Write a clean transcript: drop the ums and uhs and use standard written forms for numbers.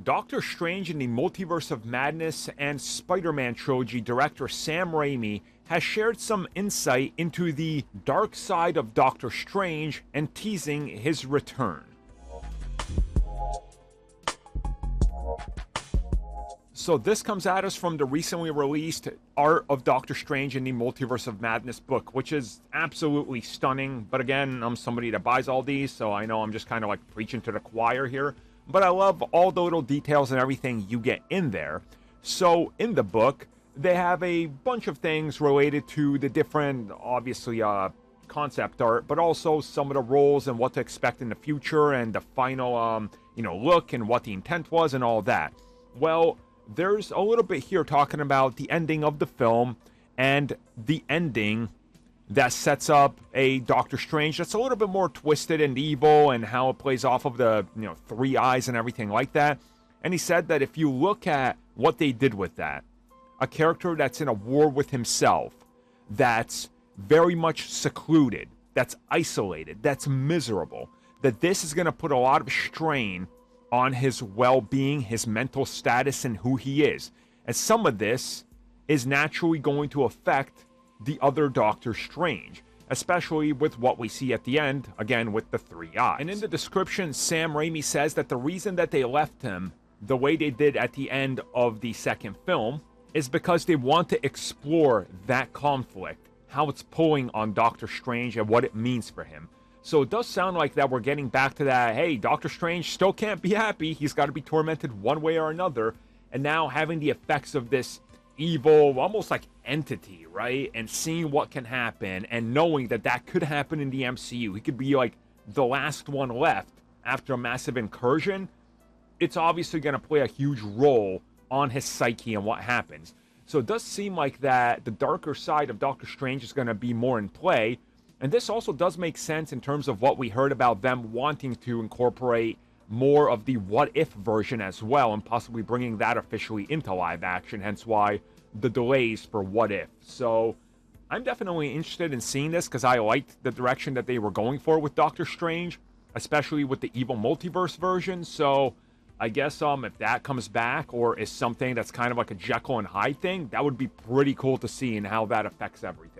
Doctor Strange in the Multiverse of Madness and Spider-Man trilogy director Sam Raimi has shared some insight into the dark side of Doctor Strange and teasing his return. So this comes at us from the recently released Art of Doctor Strange in the Multiverse of Madness book, which is absolutely stunning. But again, I'm somebody that buys all these, so I know I'm just kind of like preaching to the choir here. But I love all the little details and everything you get in there. So in the book, they have a bunch of things related to the different, obviously, concept art, but also some of the roles and what to expect in the future and the final, look and what the intent was and all that. Well, there's a little bit here talking about the ending of the film and the ending that sets up a Doctor Strange that's a little bit more twisted and evil and how it plays off of the, three eyes and everything like that. And he said that if you look at what they did with that, a character that's in a war with himself, that's very much secluded, that's isolated, that's miserable, that this is going to put a lot of strain on his well-being, his mental status, and who he is. And some of this is naturally going to affect the other Doctor Strange, especially with what we see at the end, again, with the three eyes. And in the description, Sam Raimi says that the reason that they left him the way they did at the end of the second film is because they want to explore that conflict, how it's pulling on Doctor Strange and what it means for him. So it does sound like that we're getting back to that, hey, Doctor Strange still can't be happy. He's got to be tormented one way or another. And now having the effects of this evil, almost like entity, right? And seeing what can happen and knowing that that could happen in the MCU. He could be like the last one left after a massive incursion. It's obviously going to play a huge role on his psyche and what happens. So it does seem like that the darker side of Doctor Strange is going to be more in play. And this also does make sense in terms of what we heard about them wanting to incorporate more of the what-if version as well, and possibly bringing that officially into live action, hence why the delays for What If. So I'm definitely interested in seeing this because I liked the direction that they were going for with Doctor Strange, especially with the evil multiverse version. So I guess if that comes back or is something that's kind of like a Jekyll and Hyde thing, that would be pretty cool to see and how that affects everything.